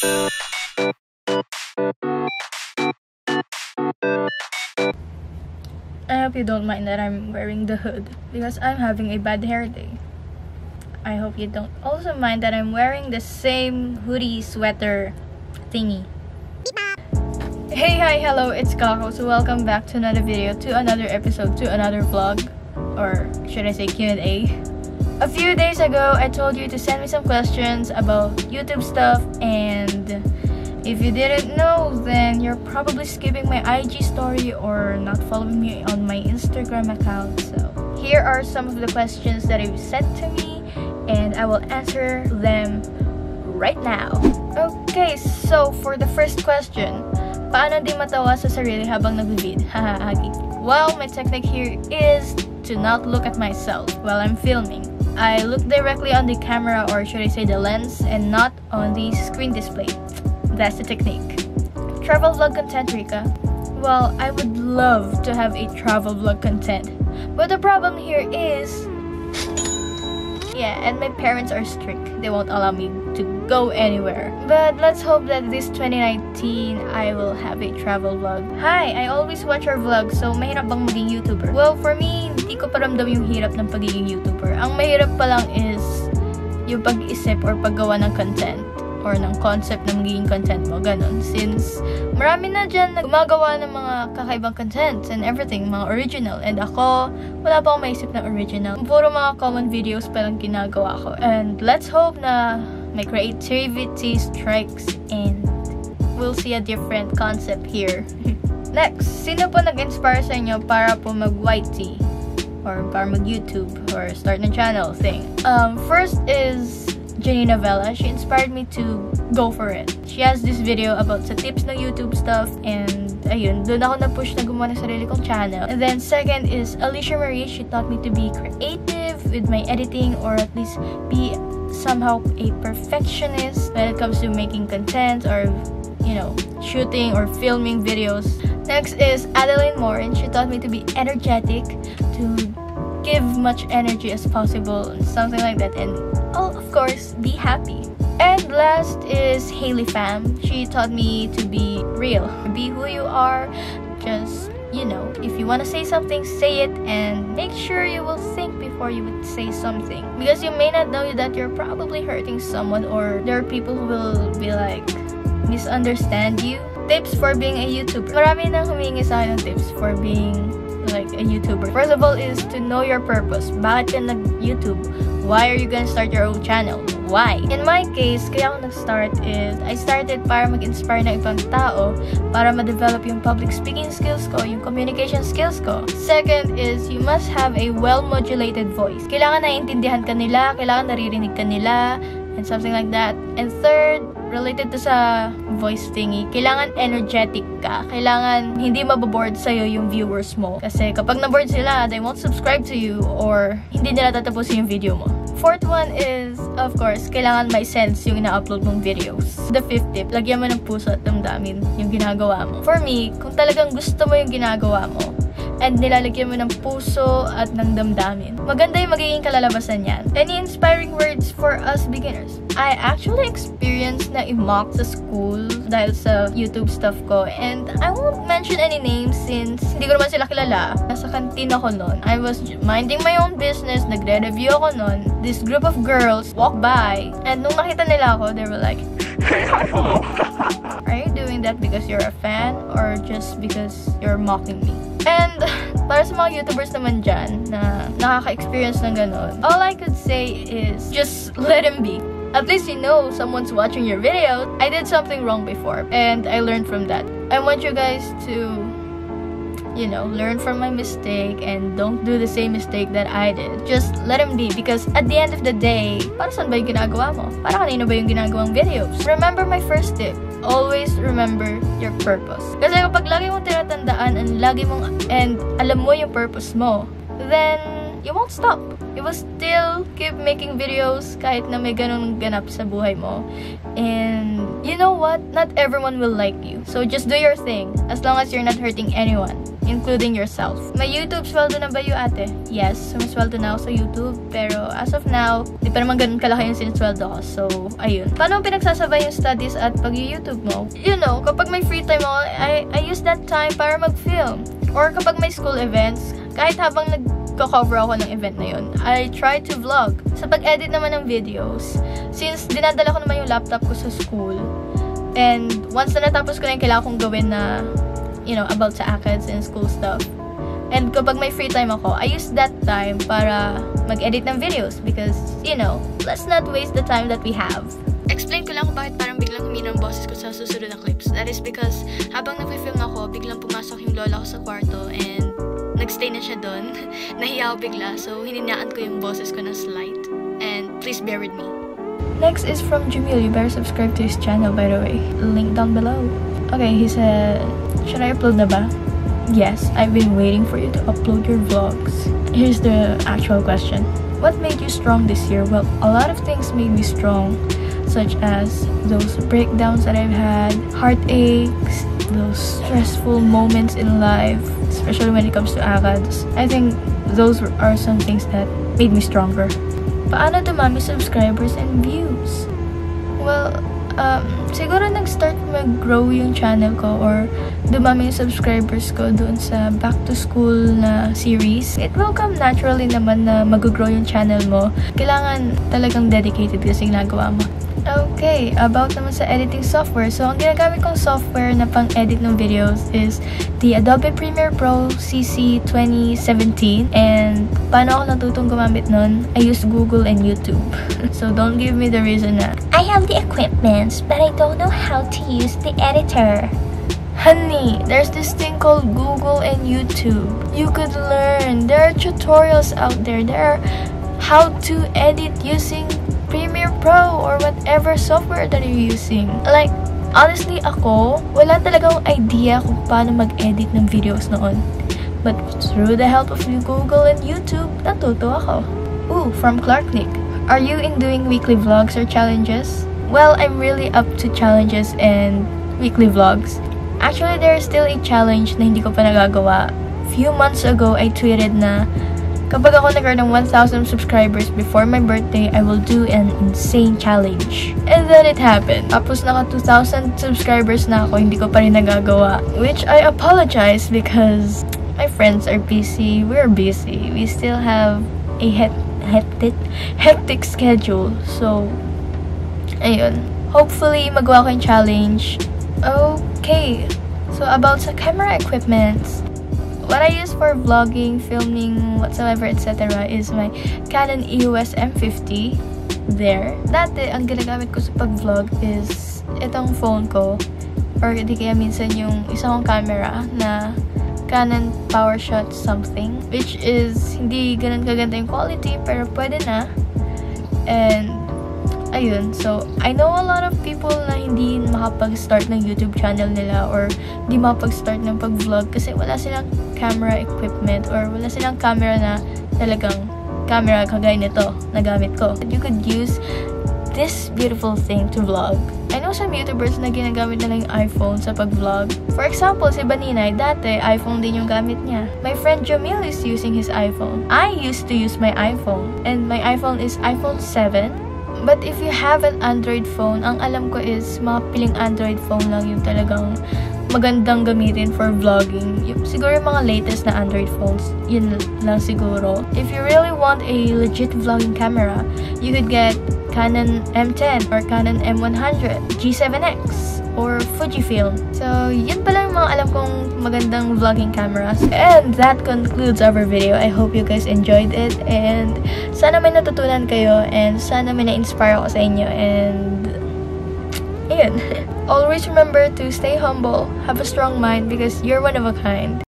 I hope you don't mind that I'm wearing the hood because I'm having a bad hair day. I hope you don't also mind that I'm wearing the same hoodie sweater thingy. Hey, hi, hello, it's Kako. So welcome back to another video, to another episode, to another vlog, or should I say Q&A. A few days ago, I told you to send me some questions about YouTube stuff, and if you didn't know, then you're probably skipping my IG story or not following me on my Instagram account. So here are some of the questions that you've sent to me, and I will answer them right now. Okay, so for the first question, paano di matawa sa sarili habang nag-vid? Haha, well, my technique here is to not look at myself while I'm filming. I look directly on the camera, or should I say the lens, and not on the screen display. That's the technique. Travel vlog content, Rika. Well, I would love to have a travel vlog content, but the problem here is, yeah, and my parents are strict. They won't allow me to go anywhere. But let's hope that this 2019, I will have a travel vlog. Hi, I always watch your vlogs, so mahirap bang maging YouTuber? Well, for me, hindi ko paramdam yung hirap ng pagiging YouTuber. Ang mahirap pa lang is yung pag-isip or paggawa ng content, or ng concept na magiging content mo, ganun. Since marami na dyan na gumagawa ng mga kakaibang contents and everything, mga original. And ako, wala pa akong maisip na original. Puro mga common videos pa lang ginagawa ko. And let's hope na my creativity strikes and we'll see a different concept here. Next, sino po nag-inspire sa inyo para po mag-YT? Or para mag-YouTube? Or start ng channel thing? First is Janina Vela. She inspired me to go for it. She has this video about sa tips ng YouTube stuff, and ayun, doon ako na-push na gumawa ng sarili kong channel. And then second is Alicia Marie. She taught me to be creative with my editing, or at least be somehow a perfectionist when it comes to making content, or you know, shooting or filming videos. Next is Adeline Moore, and she taught me to be energetic, to give much energy as possible, something like that, and of course, be happy. And last is Hailey Pham. She taught me to be real, be who you are. Just, you know, if you want to say something, say it, and make sure you will think before you would say something, because you may not know that you're probably hurting someone, or there are people who will be like misunderstand you. Tips for being a YouTuber. Marami nang humingi sa akin ng tips for being like a YouTuber. First of all is to know your purpose. Bakit ka nag-YouTube? Why are you gonna start your own channel? Why? In my case, kaya ako nag-start is, I started para mag-inspire ng ibang tao, para ma-develop yung public speaking skills ko, yung communication skills ko. Second is, you must have a well-modulated voice. Kailangan naiintindihan ka nila, kailangan naririnig ka nila, and something like that. And third, related to sa voice thingy, kailangan energetic ka. Kailangan hindi maboboard sa'yo yung viewers mo. Kasi kapag naboard sila, they won't subscribe to you, or hindi nila tatapusin yung video mo. Fourth one is, of course, kailangan may sense yung ina-upload mong videos. The fifth tip, lagyan mo ng puso at damdamin yung ginagawa mo. For me, kung talagang gusto mo yung ginagawa mo, and nilalagyan mo ng puso at ng damdamin, maganda yung magiging kalalabasan yan. Any inspiring words for us beginners? I actually experienced na i-mock sa school dahil sa YouTube stuff ko, and I won't mention any names since hindi ko naman sila kilala. Nasa kantin ako nun. I was minding my own business, nagre-review ako nun. This group of girls walked by, and nung nakita nila ako, they were like, are you doing that because you're a fan, or just because you're mocking me? And para sa mga YouTubers naman dyan na nakaka-experience ng ganun, all I could say is just let him be. At least you know someone's watching your video. I did something wrong before, and I learned from that. I want you guys to, you know, learn from my mistake and don't do the same mistake that I did. Just let him be, because at the end of the day, para saan ba yung ginagawa mo? Para kanino ba yung ginagawang videos? Remember my first tip. Always remember your purpose. Kasi kapag lagi mong tinatandaan and alam mo yung purpose mo, then you won't stop. You will still keep making videos kahit na may ganun ganap sa buhay mo. And you know what? Not everyone will like you. So just do your thing as long as you're not hurting anyone. including yourself. May YouTube sweldo na ba yung ate? Yes, sumasweldo na ako sa YouTube. Pero as of now, di pa naman ganun kalaki yung sinasweldo ko. So, ayun. Paano pinagsasabay yung studies at pag-YouTube mo? You know, kapag may free time ako, I use that time para mag-film. Or kapag may school events, kahit habang nagko-cover ako ng event na yun, I try to vlog. Sa pag-edit naman ng videos, since dinadala ko naman yung laptop ko sa school, and once na natapos ko na yung kailangan kong gawin na, you know, about sa ACADS and school stuff. And kapag may free time ako, I use that time para mag-edit ng videos because, you know, let's not waste the time that we have. Explain ko lang kung bakit parang biglang humina ang boses ko sa susunod na clips. That is because habang nag-film ako, biglang pumasok yung lola ko sa kwarto and nagstay na siya doon. Nahiya ako bigla, so hininaan ko yung boses ko na slight. And please bear with me. Next is from Jamil. You better subscribe to his channel, by the way. Link down below. Okay, he said, should I upload na ba? Yes, I've been waiting for you to upload your vlogs. Here's the actual question. What made you strong this year? Well, a lot of things made me strong, such as those breakdowns that I've had, heartaches, those stressful moments in life, especially when it comes to ACADS. I think those are some things that made me stronger. Paano dumami subscribers and views? Well, siguro nag-start mag-grow yung channel ko or dumami yung subscribers ko doon sa back to school na series. It will come naturally naman na mag-grow yung channel mo. Kailangan talagang dedicated kasi ginagawa mo. Okay, about naman sa editing software. So, ang ginagamit kong software na pang-edit ng videos is the Adobe Premiere Pro CC 2017. And paano ako natutong gumamit nun? I use Google and YouTube. So, don't give me the reason na I have the equipment, but I don't know how to use the editor. Honey, there's this thing called Google and YouTube. You could learn. There are tutorials out there. There are how to edit using Premiere Pro or whatever software that you're using. Like, honestly ako, wala talagang idea kung paano mag-edit ng videos noon. But through the help of Google and YouTube, natuto ako. Ooh, from Clark Nick. Are you in doing weekly vlogs or challenges? Well, I'm really up to challenges and weekly vlogs. Actually, there's still a challenge na hindi ko pa nagagawa. Few months ago, I tweeted na kapag ako nagkaroon ng 1,000 subscribers before my birthday, I will do an insane challenge. And then it happened. Tapos naka 2,000 subscribers na ako, hindi ko pa rin nagagawa. Which I apologize because my friends are busy, we're busy. We still have a hectic schedule. So, ayun. Hopefully, magawa ko yung challenge. Okay. So, about sa camera equipments. What I use for vlogging, filming, whatsoever, etc. is my Canon EOS M50. There. Dati, ang ginagamit ko sa pag-vlog is itong phone ko. Or di kaya minsan yung isang camera na Canon PowerShot something. Which is, hindi ganun kaganda yung quality, pero pwede na. And, ayun. So, I know a lot of people na hindi makapag-start ng YouTube channel nila or hindi makapag-start ng pag-vlog kasi wala silang camera equipment or wala silang camera na talagang camera kagaya nito na gamit ko. You could use this beautiful thing to vlog. I know some YouTubers na ginagamit nila yung iPhone sa pag-vlog. For example, si Baninay, dati iPhone din yung gamit niya. My friend Jamil is using his iPhone. I used to use my iPhone. And my iPhone is iPhone 7. But if you have an Android phone, ang alam ko is mga piling Android phone lang yung talagang magandang gamitin for vlogging. Siguro yung mga latest na Android phones, yun lang siguro. If you really want a legit vlogging camera, you could get Canon M10 or Canon M100, G7X, or Fujifilm. So, yun pala yung mga alam kong magandang vlogging cameras. And that concludes our video. I hope you guys enjoyed it. And sana may natutunan kayo. And sana may na-inspire ako sa inyo. And, ayun. Always remember to stay humble, have a strong mind, because you're one of a kind.